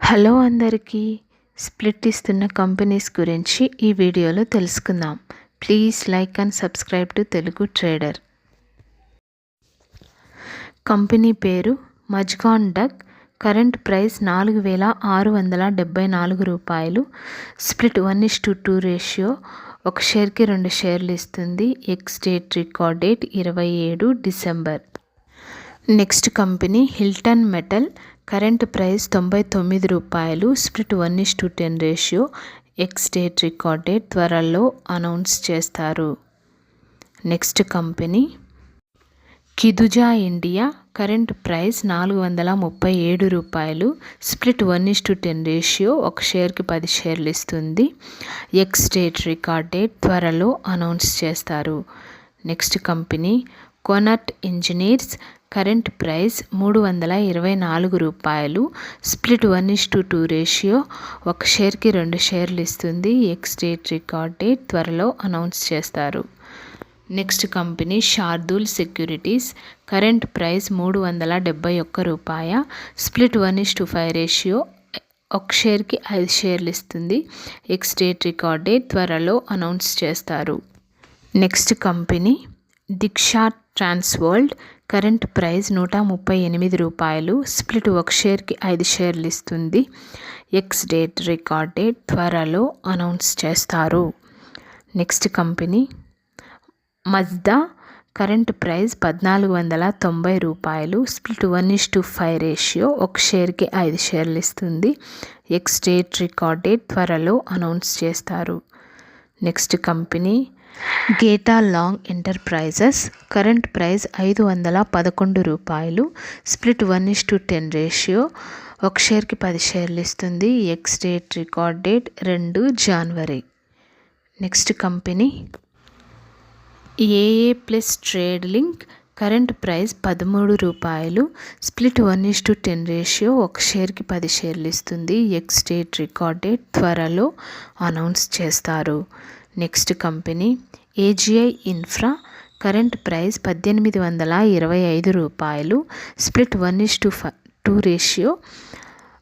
Hello అందరికీ. Split ఇస్తున్న companies గురించి ఈ వీడియోలో తెలుసుకుందాం. Please like and subscribe to Telugu trader. Company పేరు మజ్గాన్ డక్. కరెంట్ ప్రైస్ 4,674 రూపాయలు. Split 1:2 ratio. ఒక షేర్కి 2 షేర్లు ఇస్తుంది. Ex date record date 27 December. Next company Hilton metal. Current price 99 రూపాయలు. Split 1:10 ratio. Ex date record date త్వరలో అనౌన్స్ చేస్తారు. Next company Kiduja India. Current price 437 రూపాయలు. Split 1:10 ratio. ఒక షేర్కి 10 షేర్లు ఇస్తుంది. ఎక్స్ డేట్ రికార్డ్ డేట్ త్వరలో అనౌన్స్ చేస్తారు. నెక్స్ట్ కంపెనీ కోనట్ ఇంజనీర్స్. కరెంట్ ప్రైస్ 324 రూపాయలు. Split 1:2 ratio. ఒక షేర్కి 2 షేర్లు ఇస్తుంది. ఎక్స్ డేట్ రికార్డ్ డేట్ త్వరలో అనౌన్స్ చేస్తారు. Next company Shardul securities. Current price 371 రూపాయ. Split 1:5 ratio. ఒక షేర్కి 5 షేర్లు ఇస్తుంది. ఎక్స్ డేట్ రికార్డ్ డేట్ త్వరలో అనౌన్స్ చేస్తారు. Next company Diksha transworld. Current price 138 రూపాయలు. స్ప్లిట్ ఒక షేర్కి 5 షేర్లు ఇస్తుంది. ఎక్స్ డేట్ రికార్డ్ డేట్ త్వరలో అనౌన్స్ చేస్తారు. Next company Mazda. Current price 1,490 రూపాయలు. Split 1:5 ratio. ఒక షేర్కి 5 షేర్లు ఇస్తుంది. ఎక్స్ డేట్ రికార్డ్ డేట్ త్వరలో అనౌన్స్ చేస్తారు. నెక్స్ట్ కంపెనీ గేటా లాంగ్ ఎంటర్ప్రైజెస్. కరెంట్ ప్రైస్ 511 రూపాయలు. Split 1:10 ratio. ఒక షేర్కి 10 షేర్లు ఇస్తుంది. ఎక్స్ డేట్ రికార్డ్ డేట్ 2 జనవరి. Next company AA plus trade link. Current price 13 రూపాయలు. Split 1:10 ratio. ఒక షేర్కి 10 షేర్లు ఇస్తుంది. ఎక్స్ డేట్ రికార్డ్ డేట్ త్వరలో అనౌన్స్ చేస్తారు. Next company AGI infra. Current price 1825 రూపాయలు. Split 1:2 ratio.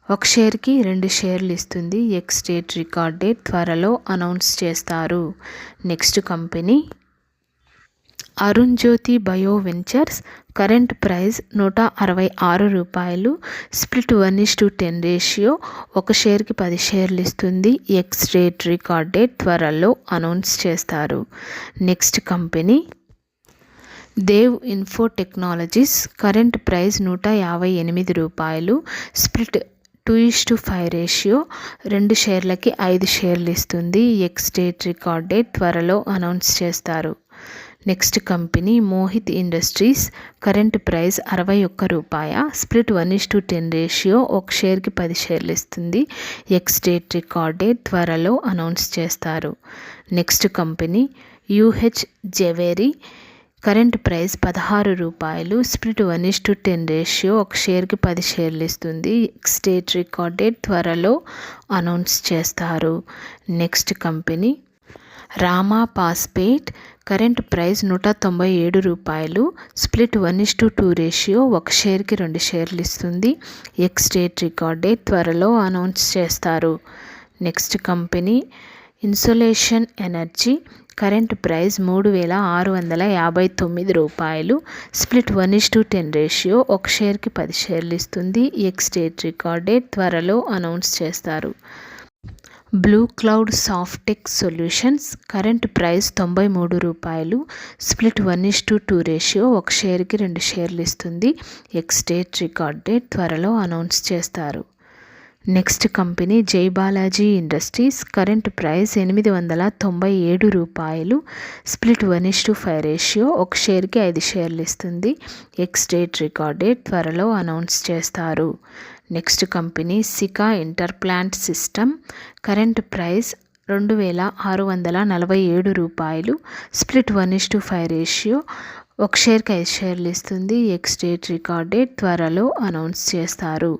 ఒక షేర్కి 2 షేర్లు ఇస్తుంది. ఎక్స్ డేట్ రికార్డ్ డేట్ త్వరలో అనౌన్స్ చేస్తారు. Next company Arun Jyoti bio ventures. Current price 166 రూపాయలు. Split 1:10 ratio. ఒక షేర్కి 10 షేర్లు ఇస్తుంది. ఎక్స్ డేట్ రికార్డ్ డేట్ త్వరలో అనౌన్స్ చేస్తారు. Next company Dev info technologies. Current price 158 రూపాయలు. Split 2:5 ratio. 2 షేర్లకి 5 షేర్లు ఇస్తుంది. ఎక్స్ డేట్ రికార్డ్ డేట్ త్వరలో అనౌన్స్ చేస్తారు. Next company Mohit industries. Current price 61 రూపాయ. Split 1:10 ratio. ఒక షేర్కి 10 షేర్లు ఇస్తుంది. ఎక్స్ డేట్ రికార్డ్ డేట్ త్వరలో అనౌన్స్ చేస్తారు. Next company యూహెచ్ jewellery. Current price 16 రూపాయలు. Split 1:10 ratio. ఒక షేర్కి 10 షేర్లు ఇస్తుంది. ఎక్స్ డేట్ రికార్డ్ డేట్ త్వరలో అనౌన్స్ చేస్తారు. Next company Rama phosphate. Current price 197 రూపాయలు. Split 1:2 ratio. ఒక షేర్కి 2 షేర్లు ఇస్తుంది. ఎక్స్ డేట్ రికార్డ్ డేట్ త్వరలో అనౌన్స్ చేస్తారు. Next company insulation energy. Current price 3,659 రూపాయలు. Split 1:10 ratio. ఒక షేర్కి 10 షేర్లు ఇస్తుంది. ఎక్స్ డేట్ రికార్డ్ డేట్ త్వరలో అనౌన్స్ చేస్తారు. Blue cloud Softech solutions. Current price 93 రూపాయలు. Split 1:2 ratio. ఒక షేర్కి 2 షేర్లు ఇస్తుంది. ఎక్స్ డేట్ రికార్డ్ డేట్ త్వరలో అనౌన్స్ చేస్తారు. నెక్స్ట్ కంపెనీ జై బాలాజీ ఇండస్ట్రీస్. కరెంట్ ప్రైస్ 897 రూపాయలు. Split 1:5 ratio. ఒక షేర్కి 5 షేర్లు ఇస్తుంది. ఎక్స్ డేట్ రికార్డ్ డేట్ త్వరలో అనౌన్స్ చేస్తారు. Next company Sika interplant system. Current price 2,647 రూపాయలు. Split 1:5 ratio. ఒక షేర్కి 5 షేర్లు ఇస్తుంది. ఎక్స్ డేట్ రికార్డ్ డేట్ త్వరలో అనౌన్స్ చేస్తారు.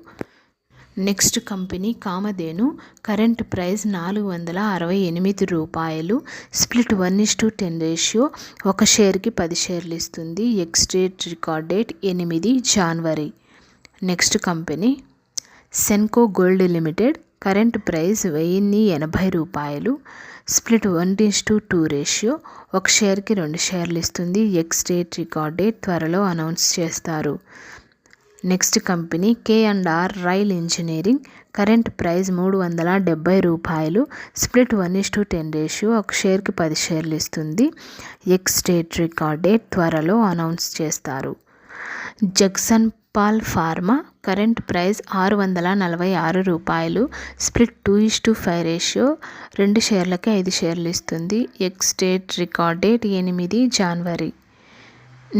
Next company Kamadhenu. Current price 468 రూపాయలు. Split 1:10 ratio. ఒక షేర్కి 10 షేర్లు ఇస్తుంది. ఎక్స్ డేట్ రికార్డ్ డేట్ 8 జనవరి. Next company Senco gold limited current price ₹1080. Split 1:2 ratio. ఒక షేర్కి 2 షేర్లు ఇస్తుంది. ఎక్స్ డేట్ రికార్డ్ డేట్ త్వరలో అనౌన్స్ చేస్తారు. Next company K&R rail engineering current price ₹370. Split 1:10 ratio. ఒక షేర్కి 10 షేర్లు ఇస్తుంది. ఎక్స్ డేట్ రికార్డ్ డేట్ త్వరలో అనౌన్స్ చేస్తారు. Jagsonpal pharma current price ₹646. Split 2:5 ratio. 2 షేర్లకి 5 షేర్లు ఇస్తుంది. ఎక్స్ డేట్ రికార్డ్ డేట్ 8 జనవరి.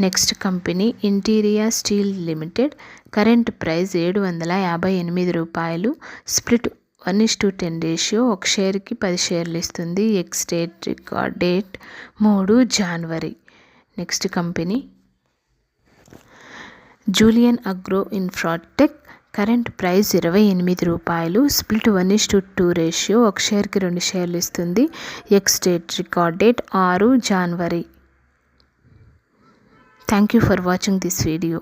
నెక్స్ట్ కంపెనీ ఇంటీరియా steel limited current price ₹758. Split 1:10 ratio. ఒక షేర్కి 10 షేర్లు ఇస్తుంది. ఎక్స్ డేట్ రికార్డ్ డేట్ 3 జనవరి. Next company Julien agro infratech current price ₹28. Split 1:2 ratio. ఒక షేర్కి 2 షేర్లు ఇస్తుంది. ఎక్స్ డేట్ రికార్డ్ డేట్ 6 జనవరి. Thank you for watching this video.